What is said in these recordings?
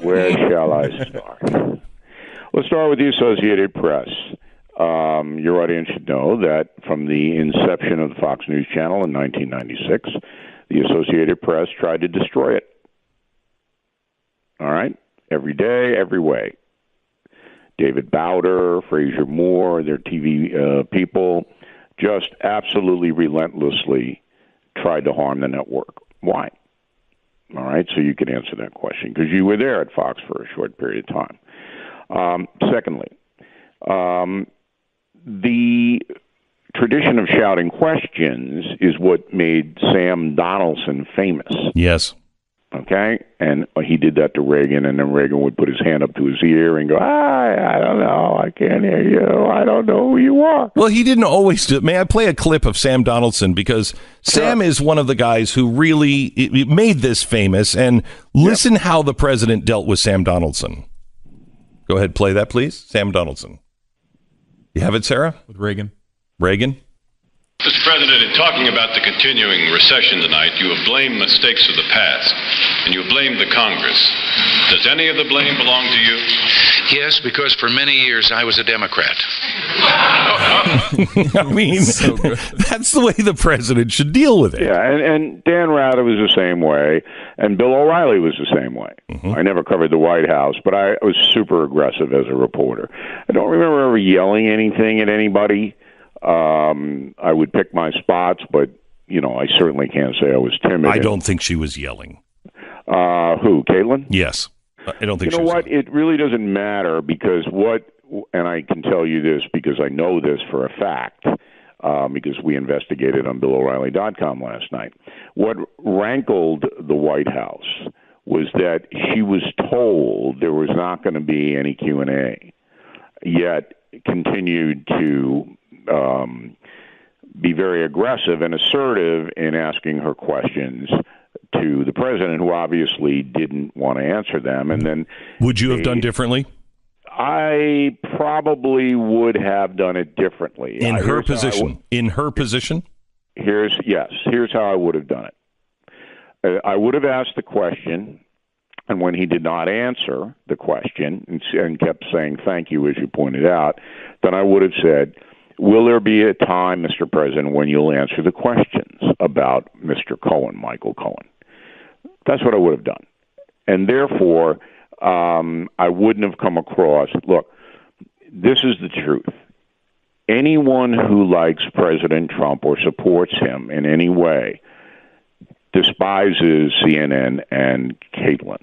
Where shall I start? Let's start with the Associated Press. Your audience should know that from the inception of the Fox News Channel in 1996, the Associated Press tried to destroy it. All right? Every day, every way. David Bowder, Fraser Moore, their TV people just absolutely relentlessly tried to harm the network. Why? All right, so you can answer that question because you were there at Fox for a short period of time. Secondly, the tradition of shouting questions is what made Sam Donaldson famous. Yes. Okay? And he did that to Reagan, and then Reagan would put his hand up to his ear and go, I don't know, I can't hear you, I don't know who you are. Well, he didn't always do it. May I play a clip of Sam Donaldson? Because Sam is one of the guys who really made this famous, and listen how the president dealt with Sam Donaldson. Go ahead, play that, please. Sam Donaldson. You have it, Sarah? With Reagan. Mr. President, in talking about the continuing recession tonight, you have blamed mistakes of the past, and you have blamed the Congress. Does any of the blame belong to you? Yes, because for many years I was a Democrat. I mean, so that's the way the president should deal with it. Yeah, and Dan Rather was the same way, and Bill O'Reilly was the same way. Mm-hmm. I never covered the White House, but I was super aggressive as a reporter. I don't remember ever yelling anything at anybody. I would pick my spots, but, I certainly can't say I was timid. I don't think she was yelling. Who, Caitlin? Yes. I don't think you know what? It really doesn't matter because and I can tell you this because I know this for a fact, because we investigated on BillO'Reilly.com last night. What rankled the White House was that she was told there was not going to be any Q&A, yet continued to be very aggressive and assertive in asking her questions to the president, who obviously didn't want to answer them. And then, would you have done differently? I probably would have done it differently. In her position? Here's how I would have done it. I would have asked the question, and when he did not answer the question and kept saying thank you, as you pointed out, then I would have said, will there be a time, Mr. President, when you'll answer the questions about Mr. Cohen, Michael Cohen? That's what I would have done. And therefore, I wouldn't have come across, look, this is the truth. Anyone who likes President Trump or supports him in any way despises CNN and Caitlin.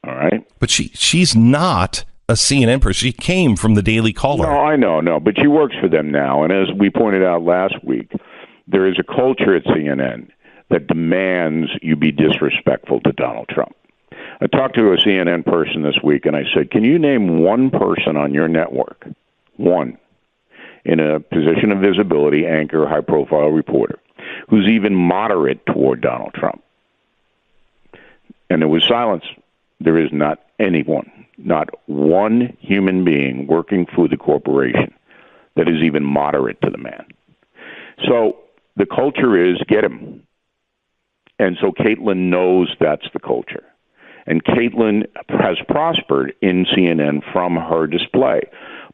All right? But she's not a CNN person. She came from the Daily Caller. No, I know, but she works for them now. And as we pointed out last week, there is a culture at CNN that demands you be disrespectful to Donald Trump. I talked to a CNN person this week, and I said, can you name one person on your network, one, in a position of visibility, anchor, high-profile reporter, who's even moderate toward Donald Trump? And there was silence. There is not anyone. Not one human being working for the corporation that is even moderate to the man. So the culture is get him. And so Caitlin knows that's the culture. And Caitlin has prospered in CNN from her display.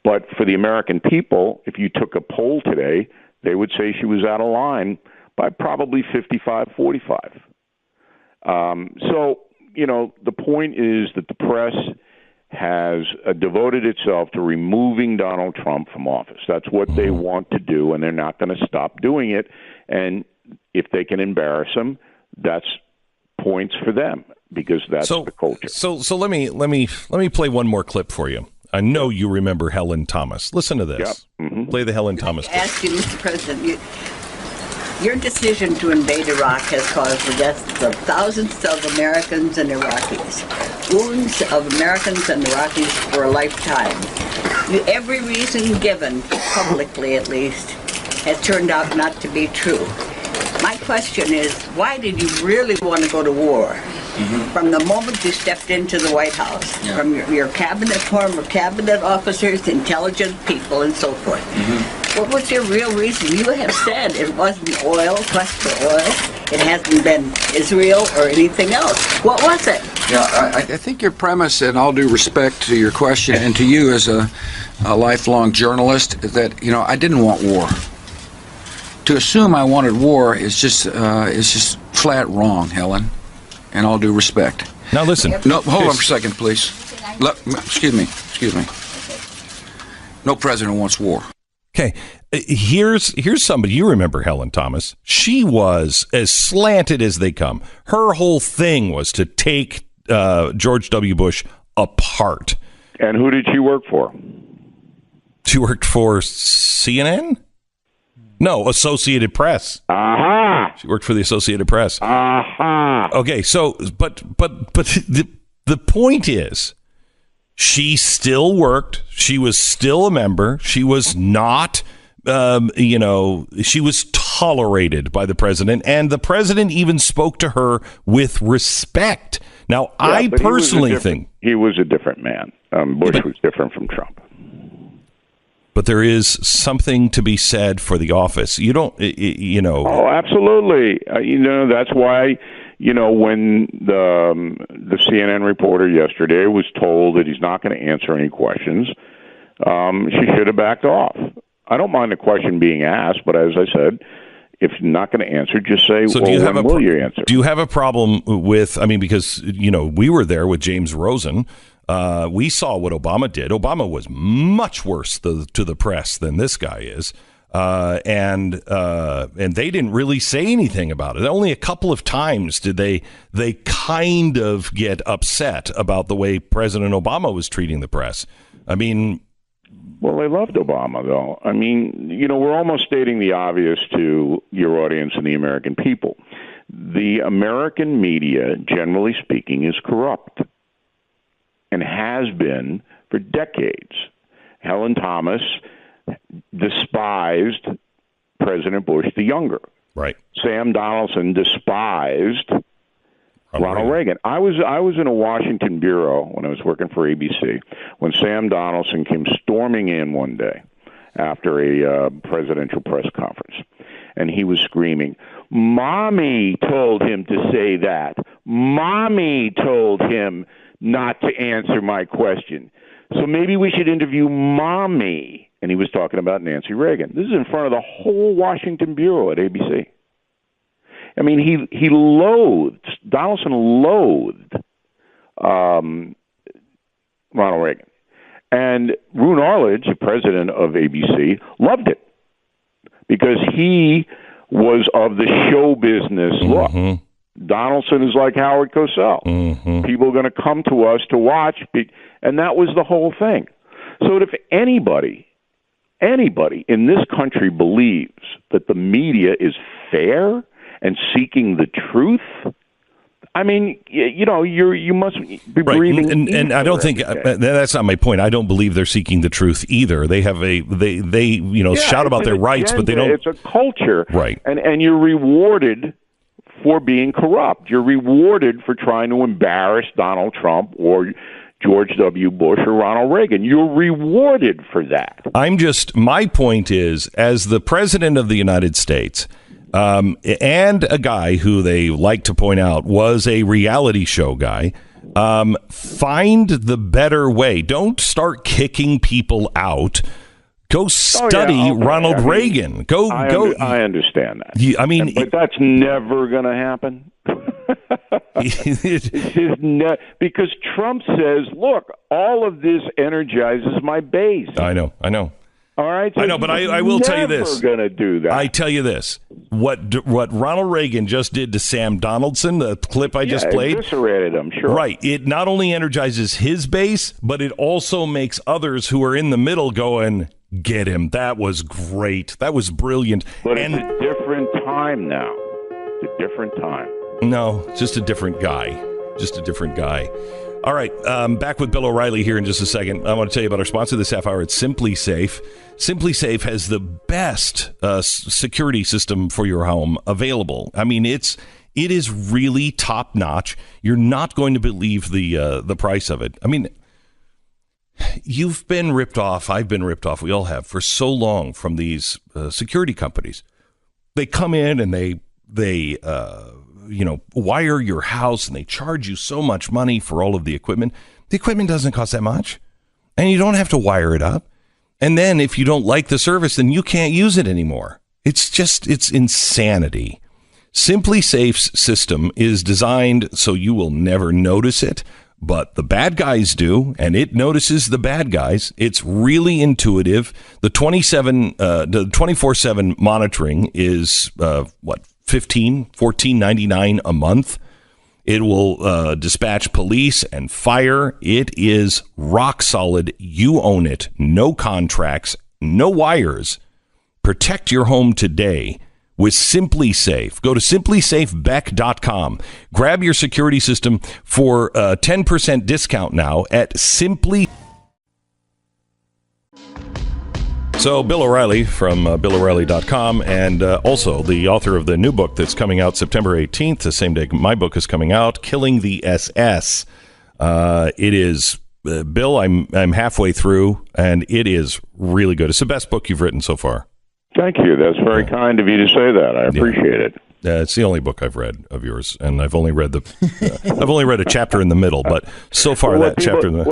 But for the American people, if you took a poll today, they would say she was out of line by probably 55-45. So, the point is that the press has devoted itself to removing Donald Trump from office. That's what they want to do, and they're not going to stop doing it. And if they can embarrass him, that's points for them because that's the culture. So let me play one more clip for you. I know you remember Helen Thomas. Listen to this. Yep. Mm-hmm. Play the Helen Thomas clip. Ask you, Mr. President, your decision to invade Iraq has caused the deaths of thousands of Americans and Iraqis. Wounds of Americans and Iraqis for a lifetime. Every reason given, publicly at least, has turned out not to be true. My question is, why did you really want to go to war? Mm-hmm. From the moment you stepped into the White House, from your cabinet, former cabinet officers, intelligent people, and so forth. Mm-hmm. What was your real reason? You have said it wasn't oil, quest for oil. It hasn't been Israel or anything else. What was it? Yeah, I think your premise, and all due respect to your question and to you as a lifelong journalist, is that I didn't want war. To assume I wanted war is just flat wrong, Helen. And all due respect. Now listen. No, hold on for a second, please. Excuse me. No president wants war. Okay, here's somebody. You remember Helen Thomas? She was as slanted as they come. Her whole thing was to take George W. Bush apart. And who did she work for? She worked for CNN? No, Associated Press. Aha! She worked for the Associated Press. Aha! Okay, so but the point is, she still worked. She was still a member. She was not, she was tolerated by the president, and the president even spoke to her with respect. Now, yeah, I personally think he was a different man. Bush was different from Trump. But there is something to be said for the office. You don't, Oh, absolutely. That's why, when the CNN reporter yesterday was told that he's not going to answer any questions, she should have backed off. I don't mind the question being asked, but as I said, if you're not going to answer, just say, so when will you answer? Do you have a problem with, because, we were there with James Rosen. We saw what Obama did. Obama was much worse to the press than this guy is. And they didn't really say anything about it. Only a couple of times did they kind of get upset about the way President Obama was treating the press. Well, they loved Obama, though. We're almost stating the obvious to your audience and the American people. The American media, generally speaking, is corrupt and has been for decades. Helen Thomas despised President Bush the younger. Right. Sam Donaldson despised Ronald Reagan. I was in a Washington bureau when I was working for ABC when Sam Donaldson came storming in one day after a presidential press conference. And he was screaming, "Mommy told him to say that. Mommy told him not to answer my question. So maybe we should interview Mommy." And he was talking about Nancy Reagan. This is in front of the whole Washington bureau at ABC. Donaldson loathed Ronald Reagan. And Roone Arledge, the president of ABC, loved it because he was of the show business look. Donaldson is like Howard Cosell. People are going to come to us to watch, and that was the whole thing. So if anybody in this country believes that the media is fair and seeking the truth, you must be breathing. And I don't think that's not my point. I don't believe they're seeking the truth either. They have shout about their rights, but they don't. It's a culture, right? And you're rewarded for being corrupt. You're rewarded for trying to embarrass Donald Trump or George W. Bush or Ronald Reagan. You're rewarded for that. My point is, as the president of the United States, and a guy who they like to point out was a reality show guy, find the better way. Don't start kicking people out. Go study Ronald Reagan. I understand that. But that's never going to happen. Because Trump says, "Look, all of this energizes my base." I know. All right, so I know, but I will tell you this. Never going to do that. I tell you this: what Ronald Reagan just did to Sam Donaldson, the clip I just played, eviscerated him. Sure, right. It not only energizes his base, but it also makes others who are in the middle going, "Get him! That was great. That was brilliant." But it's a different time now. It's a different time. No, just a different guy. All right, back with Bill O'Reilly here in just a second. I want to tell you about our sponsor this half hour. It's Simply Safe. Simply Safe has the best security system for your home available. It is really top notch. You're not going to believe the price of it. You've been ripped off. I've been ripped off. We all have for so long from these security companies. They come in and they wire your house, and they charge you so much money for all of the equipment. The equipment doesn't cost that much, and you don't have to wire it up. And then if you don't like the service, then you can't use it anymore. It's insanity. Simply Safe's system is designed so you will never notice it, but the bad guys do, and it notices the bad guys. It's really intuitive. The 24/7 monitoring is $14.99 a month. It will dispatch police and fire. It is rock solid. You own it. No contracts, no wires. Protect your home today with Simply Safe. Go to simplysafebeck.com. Grab your security system for a 10% discount now at Simply. So Bill O'Reilly from BillO'Reilly.com, and also the author of the new book that's coming out September 18th, the same day my book is coming out, Killing the SS. It is, Bill, I'm halfway through, and it is really good. It's the best book you've written so far. Thank you. That's very kind of you to say that. I appreciate it. It's the only book I've read of yours, and I've only read I've only read a chapter in the middle, but so far chapter in the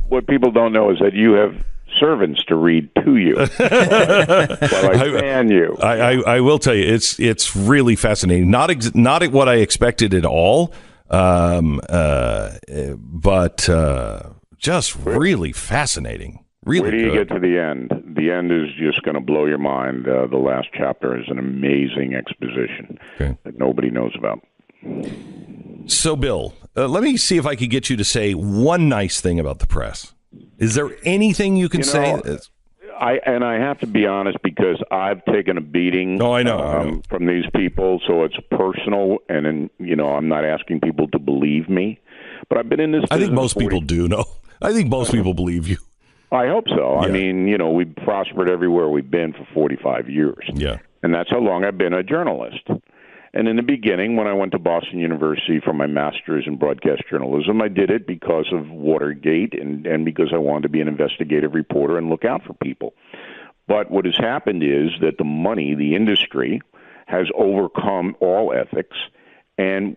what people don't know is that you have servants to read to you. Well, I fan you. I will tell you, it's really fascinating. Not what I expected at all, but just really fascinating. Really Where do you good. get to the end? The end is just going to blow your mind. The last chapter is an amazing exposition that nobody knows about. So, Bill, let me see if I could get you to say one nice thing about the press. Is there anything you can say? I have to be honest because I've taken a beating. I know. From these people, so it's personal, and I'm not asking people to believe me, but I've been in this. I think most people do know. I think most people believe you. I hope so. Yeah. I mean, we've prospered everywhere we've been for 45 years. Yeah. And that's how long I've been a journalist. And in the beginning, when I went to Boston University for my master's in broadcast journalism, I did it because of Watergate and because I wanted to be an investigative reporter and look out for people. But what has happened is that the money, the industry, has overcome all ethics, and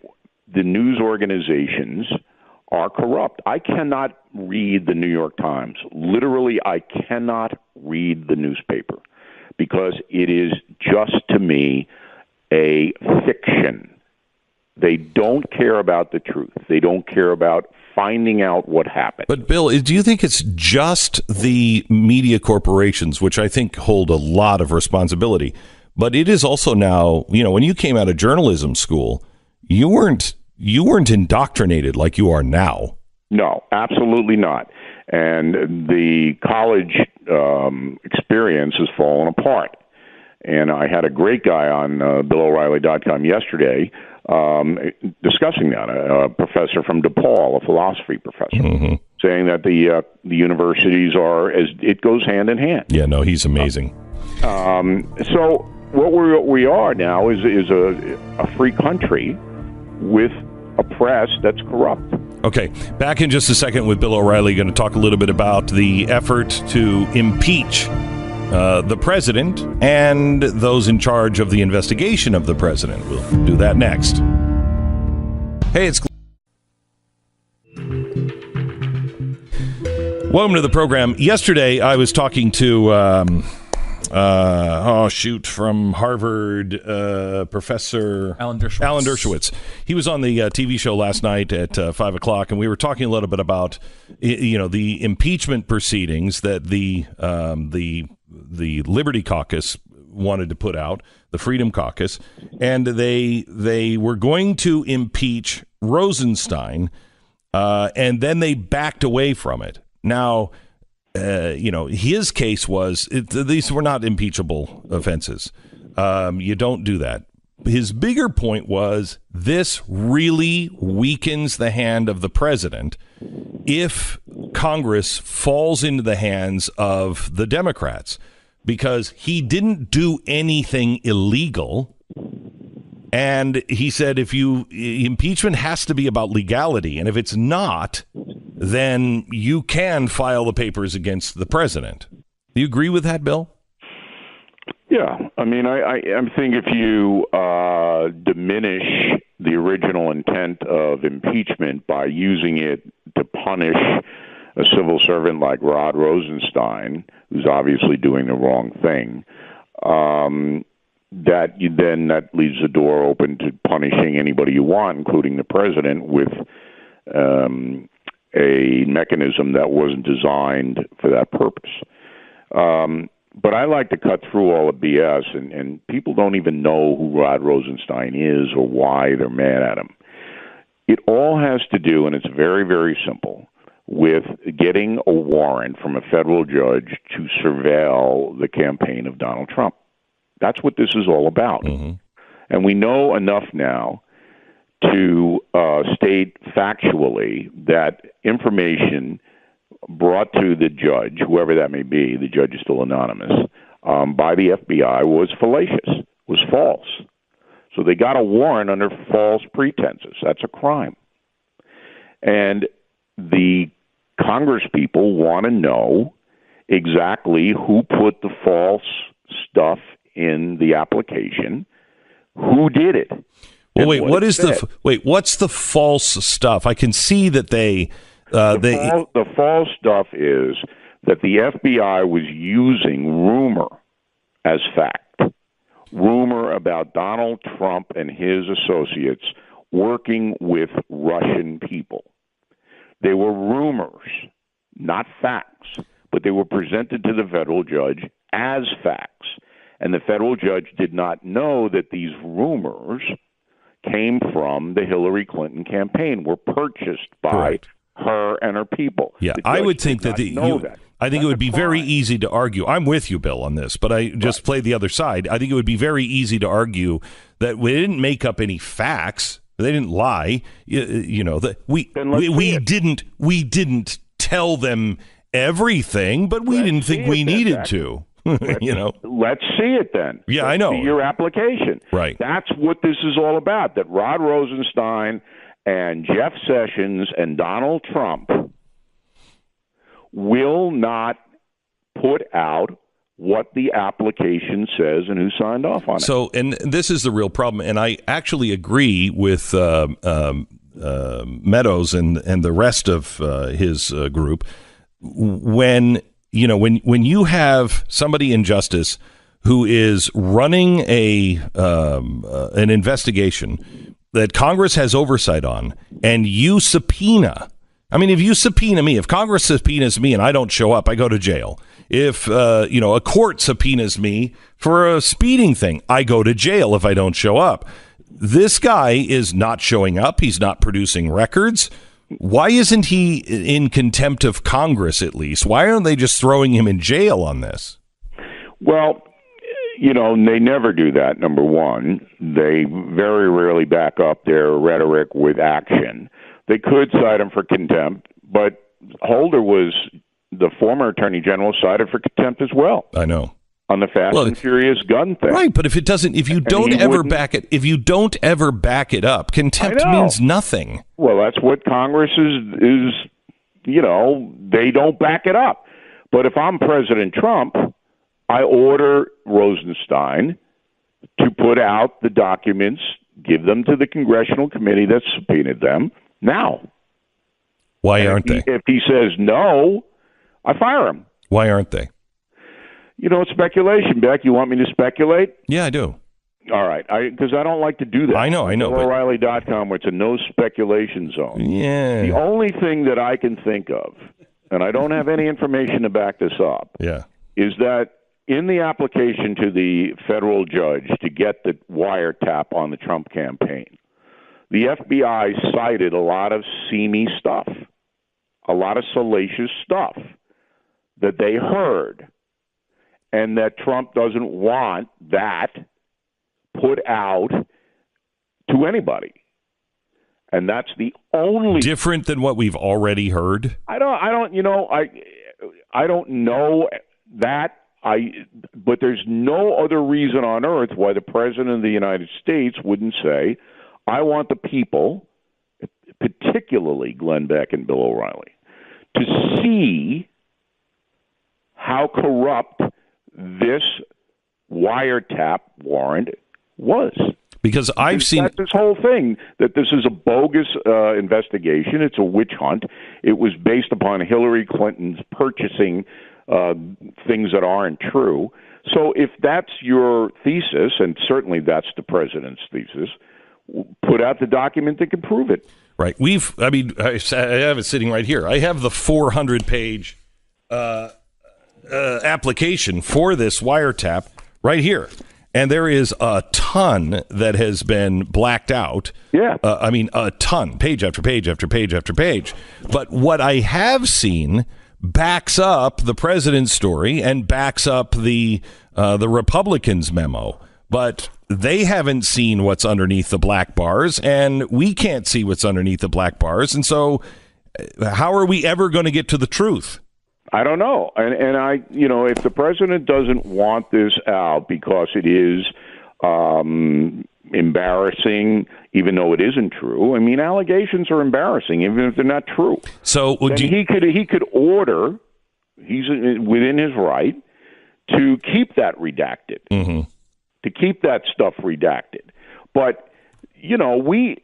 the news organizations are corrupt. I cannot read the New York Times. Literally, I cannot read the newspaper because it is just, to me, a fiction. They don't care about the truth. They don't care about finding out what happened. But, Bill, do you think it's just the media corporations, which I think hold a lot of responsibility, but it is also now, when you came out of journalism school, you weren't indoctrinated like you are now. No, absolutely not. And the college experience has fallen apart. And I had a great guy on BillO'Reilly.com yesterday discussing that, a professor from DePaul, a philosophy professor, saying that the universities it goes hand in hand. Yeah, no, he's amazing. So what we are now is a free country with a press that's corrupt. Okay, back in just a second with Bill O'Reilly. Going to talk a little bit about the effort to impeach the president and those in charge of the investigation of the president. We'll do that next. Hey, it's welcome to the program. Yesterday, I was talking to from Harvard, Professor Alan Dershowitz. He was on the TV show last night at 5 o'clock, and we were talking a little bit about the impeachment proceedings that the Liberty Caucus wanted to put out, the Freedom Caucus, and they were going to impeach Rosenstein, and then they backed away from it. Now, his case was these were not impeachable offenses. You don't do that. His bigger point was this really weakens the hand of the president if Congress falls into the hands of the Democrats, because he didn't do anything illegal. And he said impeachment has to be about legality. And if it's not, then you can file the papers against the president. Do you agree with that, Bill? Yeah. I mean, I think if you diminish the original intent of impeachment by using it to punish a civil servant like Rod Rosenstein, who's obviously doing the wrong thing, that leaves the door open to punishing anybody you want, including the president, with a mechanism that wasn't designed for that purpose. But I like to cut through all the BS, and people don't even know who Rod Rosenstein is or why they're mad at him. It all has to do, and it's very, very simple, with getting a warrant from a federal judge to surveil the campaign of Donald Trump. That's what this is all about. Mm-hmm. And we know enough now to state factually that information brought to the judge, whoever that may be, the judge is still anonymous, by the FBI was fallacious, was false. So they got a warrant under false pretenses. That's a crime. And the Congress people want to know exactly who put the false stuff in the application, who did it. Well, wait, what's the false stuff? I can see that the false stuff is that the FBI was using rumor as fact. Rumor about Donald Trump and his associates working with Russian people. They were rumors, not facts, but they were presented to the federal judge as facts. And the federal judge did not know that these rumors came from the Hillary Clinton campaign, were purchased by her and her people. Yeah, I would think that I think it would be very easy to argue. I'm with you, Bill, on this, but I just play the other side. I think it would be very easy to argue that we didn't make up any facts. They didn't lie. That we didn't tell them everything, but we didn't think we needed to. Let's see it then. Yeah, I know. See your application. Right. That's what this is all about. That Rod Rosenstein and Jeff Sessions and Donald Trump will not put out what the application says and who signed off on it. So, and this is the real problem. And I actually agree with Meadows and the rest of his group when you have somebody in justice who is running an investigation that Congress has oversight on, and you subpoena. I mean, if you subpoena me, if Congress subpoenas me and I don't show up, I go to jail. If a court subpoenas me for a speeding thing, I go to jail if I don't show up. This guy is not showing up. He's not producing records. Why isn't he in contempt of Congress, at least? Why aren't they just throwing him in jail on this? Well, they never do that, number one. They very rarely back up their rhetoric with action. They could cite him for contempt, but Holder was the former Attorney General, cited for contempt as well. I know. On the Fast and Furious gun thing. Right, but if you don't ever back it up, contempt means nothing. Well, that's what Congress is they don't back it up. But if I'm President Trump, I order Rosenstein to put out the documents, give them to the congressional committee that subpoenaed them now. Why aren't they? If he says no, I fire him. Why aren't they? It's speculation, Beck. You want me to speculate? Yeah, I do. All right, because I don't like to do that. I know. O'Reilly.com, where it's a no speculation zone. Yeah. The only thing that I can think of, and I don't have any information to back this up, is that in the application to the federal judge to get the wiretap on the Trump campaign, the FBI cited a lot of seamy stuff, a lot of salacious stuff that they heard, and that Trump doesn't want that put out to anybody. And that's the only different than what we've already heard. I don't know that. But there's no other reason on earth why the President of the United States wouldn't say, I want the people, particularly Glenn Beck and Bill O'Reilly, to see how corrupt this wiretap warrant was. Because I've seen that's this whole thing, that this is a bogus investigation. It's a witch hunt. It was based upon Hillary Clinton's purchasing things that aren't true. So if that's your thesis, and certainly that's the president's thesis, put out the document that can prove it. Right. I have it sitting right here. I have the 400-page application for this wiretap right here. And there is a ton that has been blacked out. Yeah. A ton, page after page after page after page. But what I have seen backs up the president's story and backs up the Republicans' memo. But they haven't seen what's underneath the black bars, and we can't see what's underneath the black bars. And so how are we ever going to get to the truth? I don't know. And I, if the president doesn't want this out because it is embarrassing, even though it isn't true. I mean, allegations are embarrassing, even if they're not true. So he could order, he's within his right, to keep that redacted, to keep that stuff redacted. But, we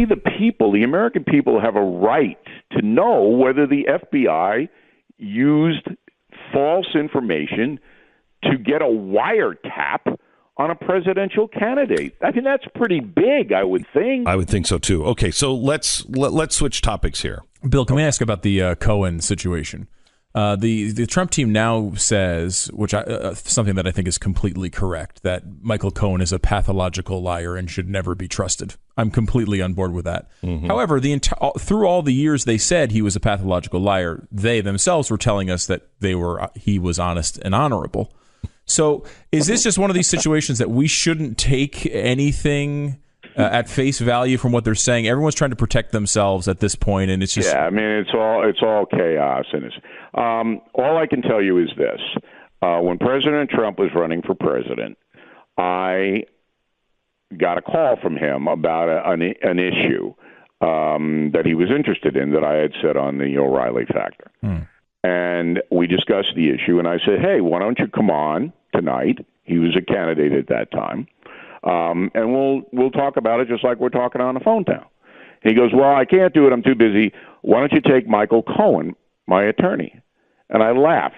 the people, the American people, have a right to know whether the FBI used false information to get a wiretap on a presidential candidate. I mean, that's pretty big, I would think. I would think so, too. Okay, so let's switch topics here. Bill, can we ask about the Cohen situation? The Trump team now says, something that I think is completely correct, that Michael Cohen is a pathological liar and should never be trusted. I'm completely on board with that. However, through all the years they said he was a pathological liar, they themselves were telling us that he was honest and honorable. So is this just one of these situations that we shouldn't take anything at face value from what they're saying? Everyone's trying to protect themselves at this point, and it's just it's all chaos, and all I can tell you is this: when President Trump was running for president, I got a call from him about an issue that he was interested in that I had said on the O'Reilly Factor, and we discussed the issue. And I said, "Hey, why don't you come on tonight?" He was a candidate at that time. And we'll talk about it just like we're talking on the phone now. He goes, "Well, I can't do it. I'm too busy. Why don't you take Michael Cohen, my attorney?" And I laughed.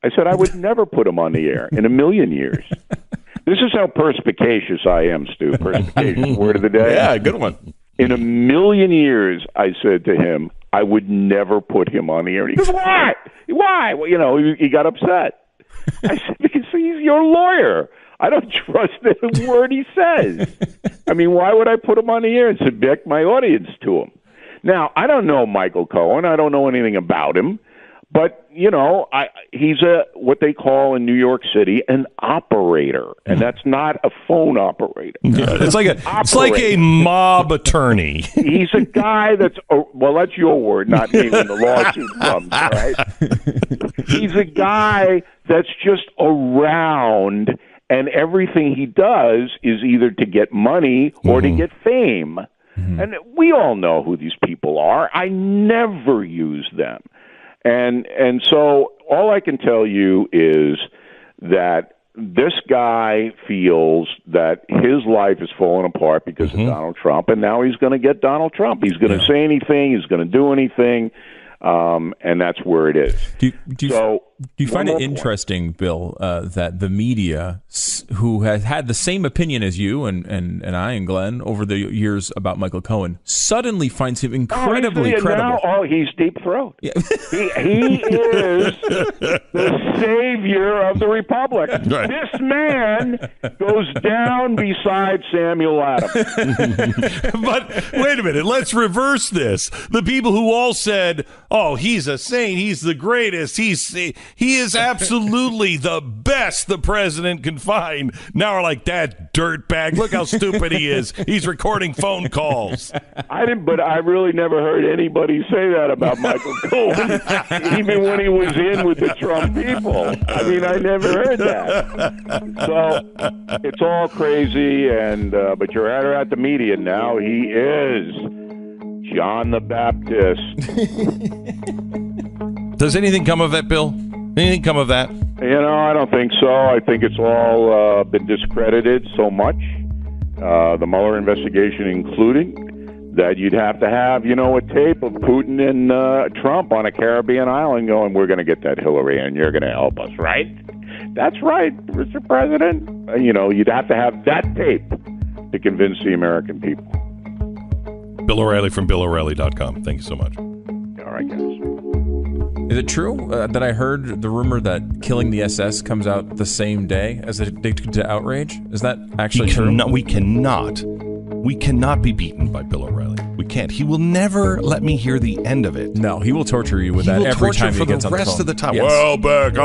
I said, "I would never put him on the air in a million years." This is how perspicacious I am, Stu. Perspicacious, word of the day. Yeah, good one. In a million years, I said to him, I would never put him on the air. He goes, "Why? Why?" Well, he got upset. I said, "Because he's your lawyer. I don't trust the word he says. I mean, why would I put him on the air and subject my audience to him?" Now, I don't know Michael Cohen. I don't know anything about him. But, he's what they call in New York City an operator. And that's not a phone operator. Yeah, it's like a mob attorney. He's a guy that's your word, not me when the lawsuit comes, right? He's a guy that's just around, and everything he does is either to get money or to get fame. And we all know who these people are. I never use them. And so all I can tell you is that this guy feels that his life is falling apart because of Donald Trump, and now he's going to get Donald Trump. He's going to say anything. He's going to do anything. And that's where it is. Do you find it interesting, Bill, that the media, who has had the same opinion as you and I and Glenn over the years about Michael Cohen, suddenly finds him incredibly credible? Now, he's deep throat. Yeah. He is the savior of the Republic. Right. This man goes down beside Samuel Adams. But wait a minute, let's reverse this. The people who all said, "Oh, he's a saint. He's the greatest. He is absolutely the best the president can find." Now we're like, "That dirtbag. Look how stupid he is. He's recording phone calls." But I really never heard anybody say that about Michael Cohen, even when he was in with the Trump people. I mean, I never heard that. So it's all crazy, but you're at the media now. He is John the Baptist. Does anything come of that, Bill? Anything come of that? I don't think so. I think it's all been discredited so much. the Mueller investigation, including that you'd have to have, a tape of Putin and Trump on a Caribbean island going, we're going to get that Hillary and you're going to help us, right? That's right, Mr. President. You'd have to have that tape to convince the American people. Bill O'Reilly from BillO'Reilly.com. Thank you so much. All right, guys. Is it true that I heard the rumor that Killing the SS comes out the same day as Addicted to Outrage? Is that actually true? We cannot be beaten by Bill O'Reilly. We can't. He will never let me hear the end of it. No, he will torture you with that every time he gets on the phone. For the rest of the time. Yes. Well, Beck,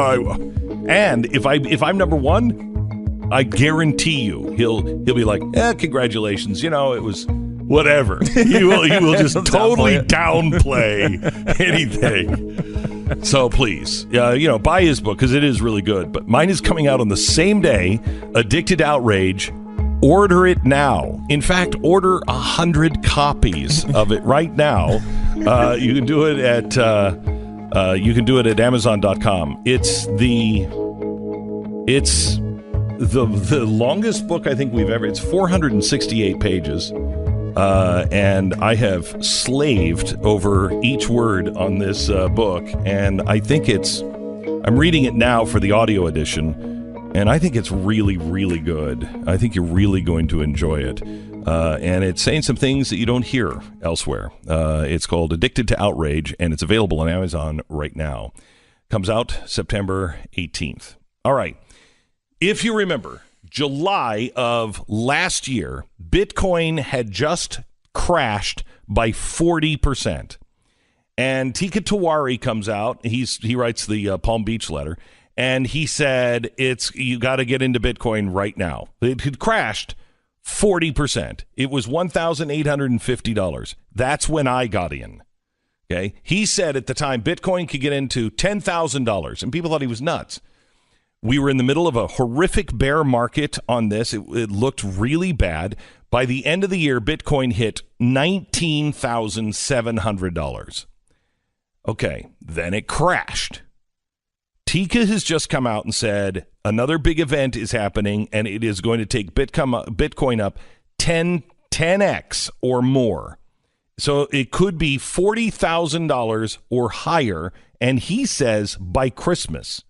and if I'm number one, I guarantee you he'll be like, congratulations. It was whatever. He will just totally downplay anything. So please, buy his book because it is really good. But mine is coming out on the same day. Addicted to Outrage. Order it now. In fact, order 100 copies of it right now. You can do it at Amazon.com. It's the longest book I think we've ever. It's 468 pages. And I have slaved over each word on this book, and I think I'm reading it now for the audio edition, and I think it's really, really good. I think you're really going to enjoy it. And it's saying some things that you don't hear elsewhere. It's called Addicted to Outrage, and it's available on Amazon right now. Comes out September 18th. All right. If you remember, July of last year, Bitcoin had just crashed by 40%. And Tika Tiwari comes out. He writes the Palm Beach letter. And he said, you got to get into Bitcoin right now. It had crashed 40%. It was $1,850. That's when I got in. Okay. He said at the time Bitcoin could get into $10,000, and people thought he was nuts. We were in the middle of a horrific bear market on this. It looked really bad. By the end of the year, Bitcoin hit $19,700. Okay. Then it crashed. Tika has just come out and said another big event is happening, and it is going to take Bitcoin up 10x or more. So it could be $40,000 or higher, and he says by Christmas.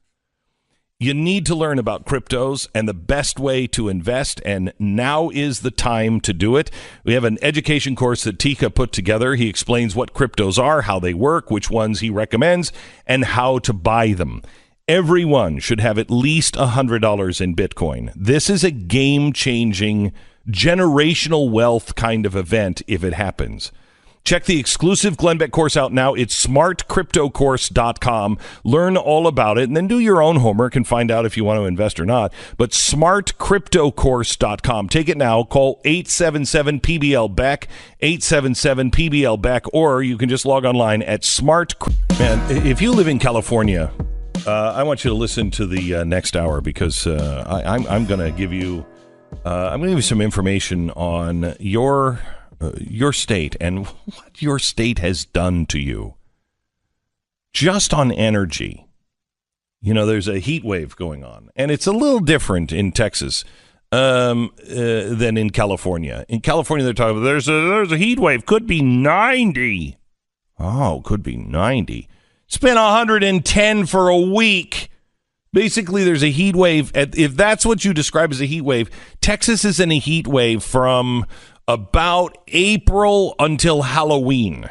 You need to learn about cryptos and the best way to invest, and now is the time to do it. We have an education course that Tika put together. He explains what cryptos are, how they work, which ones he recommends, and how to buy them. Everyone should have at least $100 in Bitcoin. This is a game-changing, generational wealth kind of event if it happens. Check the exclusive Glenn Beck course out now. It's smartcryptocourse.com. Learn all about it, and then do your own homework and find out if you want to invest or not. But smartcryptocourse.com. Take it now. Call 877-PBL-BECK, 877-PBL-BECK, or you can just log online at smart. Man, if you live in California, I want you to listen to the next hour because I'm going to give you some information on your state and what your state has done to you. Just on energy, there's a heat wave going on, and it's a little different in Texas than in California. In California, they're talking about there's a heat wave, could be 90. Oh, could be 90. It's been 110 for a week. Basically, there's a heat wave. If that's what you describe as a heat wave, Texas is in a heat wave from about April until Halloween.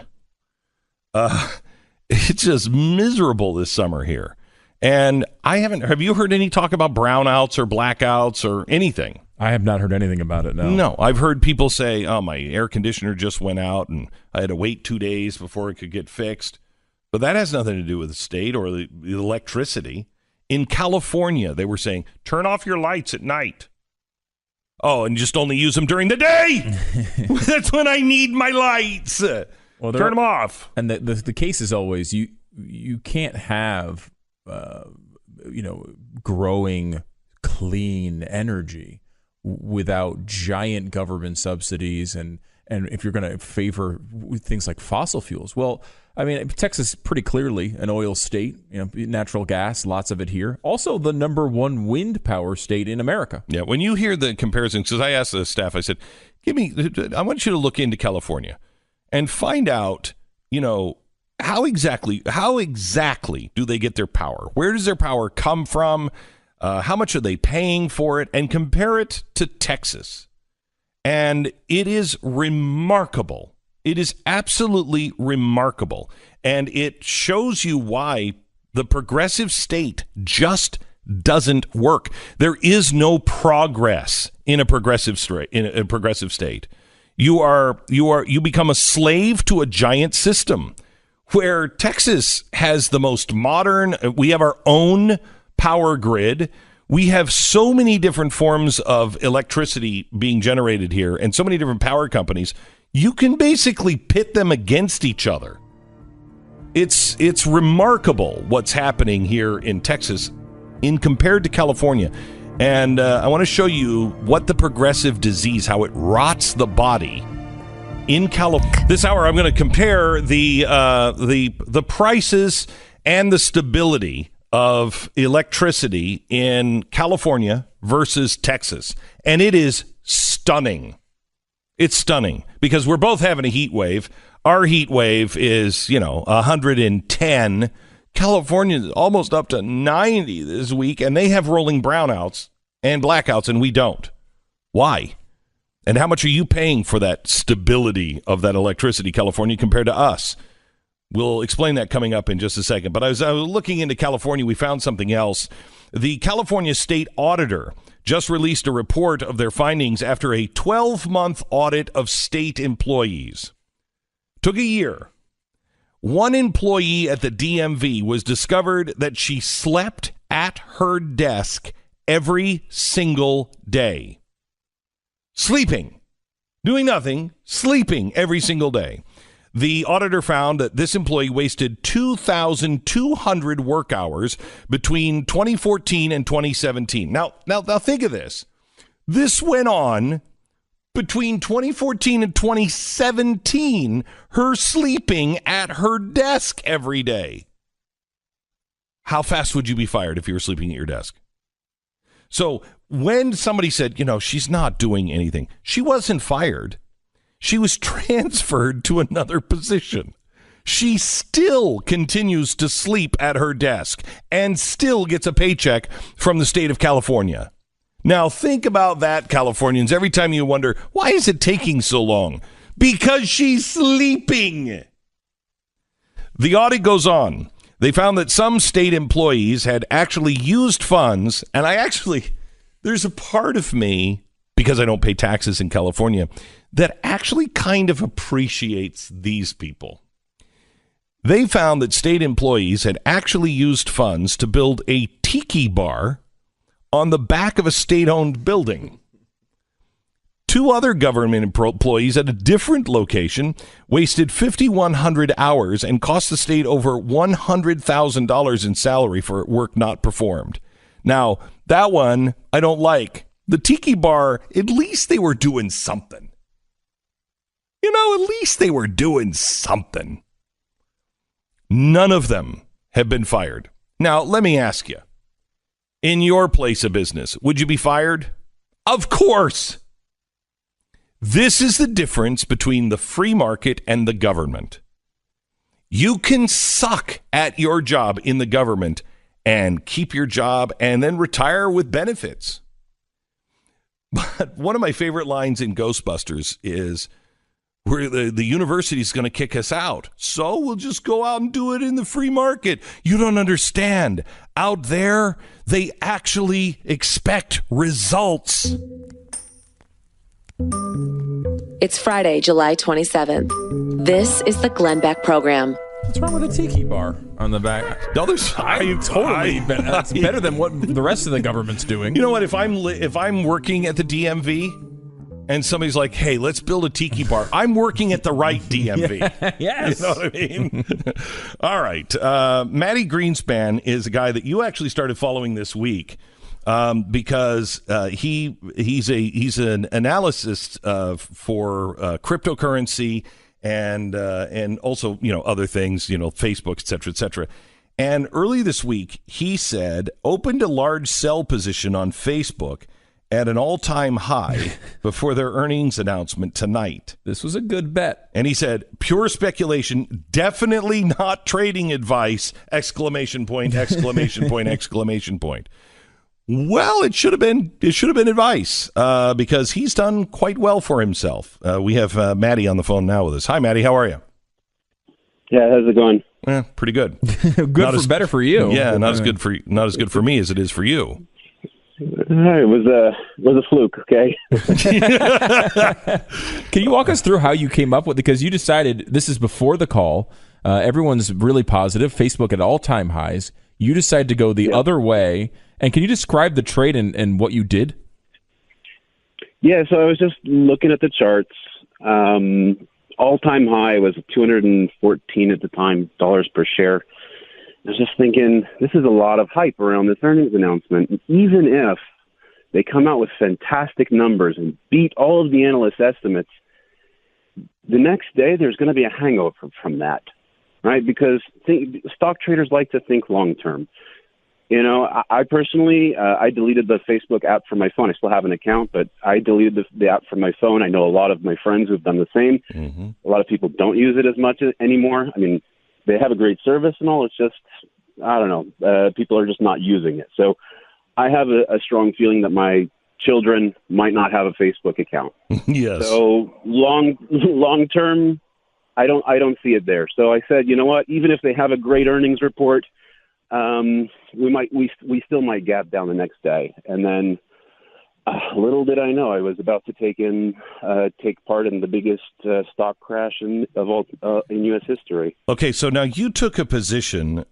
It's just miserable this summer here. And have you heard any talk about brownouts or blackouts or anything? I have not heard anything about it, no. No, I've heard people say, my air conditioner just went out and I had to wait 2 days before it could get fixed. But that has nothing to do with the state or the electricity. In California, they were saying, turn off your lights at night. Oh, and just only use them during the day. That's when I need my lights. Well, turn them off. And the case is always you can't have growing clean energy without giant government subsidies and And if you're going to favor things like fossil fuels, well, I mean, Texas is pretty clearly an oil state, natural gas, lots of it here. Also the number one wind power state in America. Yeah, when you hear the comparisons, because I asked the staff, I said, I want you to look into California and find out, how exactly do they get their power? Where does their power come from? How much are they paying for it? And compare it to Texas. And it is remarkable. It is absolutely remarkable. And it shows you why the progressive state just doesn't work. There is no progress in a progressive state. You become a slave to a giant system, where Texas has the most modern. We have our own power grid. We have so many different forms of electricity being generated here, and so many different power companies. You can basically pit them against each other. It's remarkable what's happening here in Texas in compared to California. And I want to show you what the progressive disease, how it rots the body in California. This hour, I'm going to compare the prices and the stability of electricity in California versus Texas. And it is stunning. It's stunning because we're both having a heat wave. Our heat wave is, 110. California is almost up to 90 this week, and they have rolling brownouts and blackouts, and we don't. Why? And how much are you paying for that stability of that electricity, California, compared to us? We'll explain that coming up in just a second. But as I was looking into California, we found something else. The California State Auditor just released a report of their findings after a 12-month audit of state employees. Took a year. One employee at the DMV was discovered that she slept at her desk every single day. Sleeping. Doing nothing. Sleeping every single day. The auditor found that this employee wasted 2,200 work hours between 2014 and 2017. Now think of this. This went on between 2014 and 2017, her sleeping at her desk every day. How fast would you be fired if you were sleeping at your desk? So when somebody said, she's not doing anything, she wasn't fired. She was transferred to another position. She still continues to sleep at her desk and still gets a paycheck from the state of California. Now, think about that, Californians. Every time you wonder, why is it taking so long? Because she's sleeping. The audit goes on. They found that some state employees had actually used funds, and there's a part of me, because I don't pay taxes in California, that actually kind of appreciates these people. They found that state employees had actually used funds to build a tiki bar on the back of a state-owned building. Two other government employees at a different location wasted 5,100 hours and cost the state over $100,000 in salary for work not performed. Now, that one I don't like. The tiki bar, at least they were doing something. At least they were doing something. None of them have been fired. Now, let me ask you. In your place of business, would you be fired? Of course. This is the difference between the free market and the government. You can suck at your job in the government and keep your job and then retire with benefits. But one of my favorite lines in Ghostbusters is where the university is going to kick us out. So we'll just go out and do it in the free market. You don't understand. Out there, they actually expect results. It's Friday, July 27th. This is the Glenn Beck Program. What's wrong with a tiki bar on the back? No, it's better than what the rest of the government's doing. You know what? If I'm working at the DMV and somebody's like, "Hey, let's build a tiki bar," I'm working at the right DMV. Yes, you know what I mean. All right, Matty Greenspan is a guy that you actually started following this week. because he's an analyst for cryptocurrency and also other things, Facebook, et cetera, et cetera. And early this week, he said opened a large sell position on Facebook at an all-time high before their earnings announcement tonight. This was a good bet. And he said, pure speculation, definitely not trading advice, exclamation point, exclamation point, exclamation point. Well, it should have been advice because he's done quite well for himself. We have Maddie on the phone now with us. Hi, Maddie. How are you? Yeah, how's it going? Pretty good. Better for you. Yeah, not as good for me as it is for you. It was a fluke. Okay. Can you walk us through how you came up with? Because you decided this is before the call. Everyone's really positive. Facebook at all-time highs. You decided to go the other way. And can you describe the trade and what you did? Yeah, so I was just looking at the charts. All-time high was 214 at the time, dollars per share. I was just thinking, this is a lot of hype around this earnings announcement. And even if they come out with fantastic numbers and beat all of the analyst estimates, the next day there's going to be a hangover from that, right? Because stock traders like to think long-term. I personally, I deleted the Facebook app from my phone. I still have an account, but I deleted the app from my phone. I know a lot of my friends who've done the same. Mm-hmm. A lot of people don't use it as much anymore. I mean, they have a great service and all. It's just, I don't know, people are just not using it. So I have a strong feeling that my children might not have a Facebook account. Yes. So long term, I don't see it there. So I said, you know what, even if they have a great earnings report, we still might gap down the next day. And then little did I know I was about to take part in the biggest stock crash in U.S. history. Okay, so now you took a position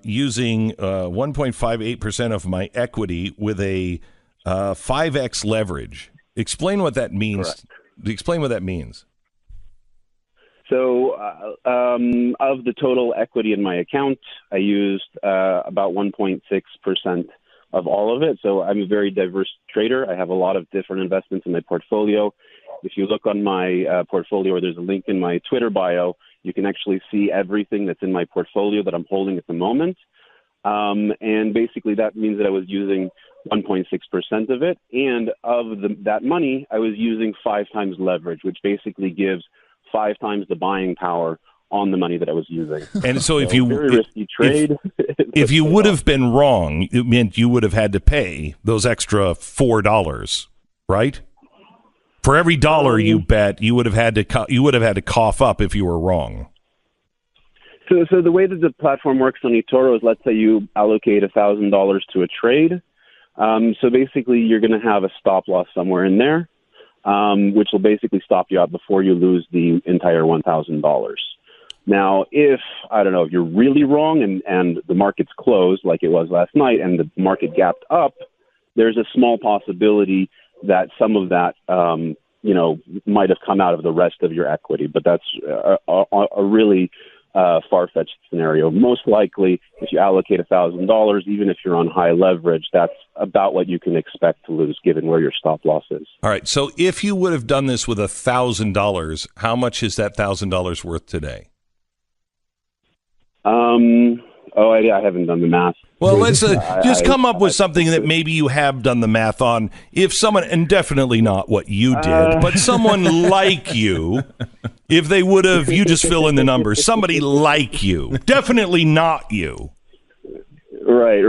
using 1.58% of my equity with a 5x leverage. Explain what that means. Correct. Explain what that means. So of the total equity in my account, I used about 1.6% of all of it. So I'm a very diverse trader. I have a lot of different investments in my portfolio. If you look on my portfolio, or there's a link in my Twitter bio, you can actually see everything that's in my portfolio that I'm holding at the moment. And basically that means that I was using 1.6% of it. And of that money, I was using 5 times leverage, which basically gives 5 times the buying power on the money that I was using. And so if you very risky trade. If you would have been wrong, it meant you would have had to pay those extra $4, right? For every dollar you bet, you would have had to cough up if you were wrong. So the way that the platform works on eToro is, let's say you allocate $1,000 to a trade. So basically you're going to have a stop loss somewhere in there, which will basically stop you out before you lose the entire $1,000. Now, if you're really wrong and the market's closed like it was last night and the market gapped up, there's a small possibility that some of that, might have come out of the rest of your equity. But that's a really far-fetched scenario. Most likely, if you allocate $1,000, even if you're on high leverage, that's about what you can expect to lose given where your stop loss is. All right. So if you would have done this with $1,000, how much is that $1,000 worth today? I haven't done the math. Well, let's just come up with something that maybe you have done the math on. If someone, and definitely not what you did, but someone like you, if they would have, you just fill in the numbers. Somebody like you, definitely not you. Right.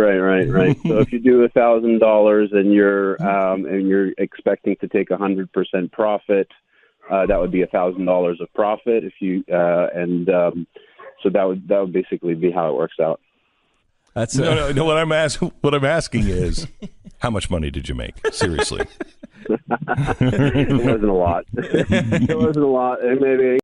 So if you do $1,000 and you're expecting to take 100% profit, that would be $1,000 of profit. So that would basically be how it works out. That's no. What I'm asking is, how much money did you make? Seriously, it wasn't a lot. Maybe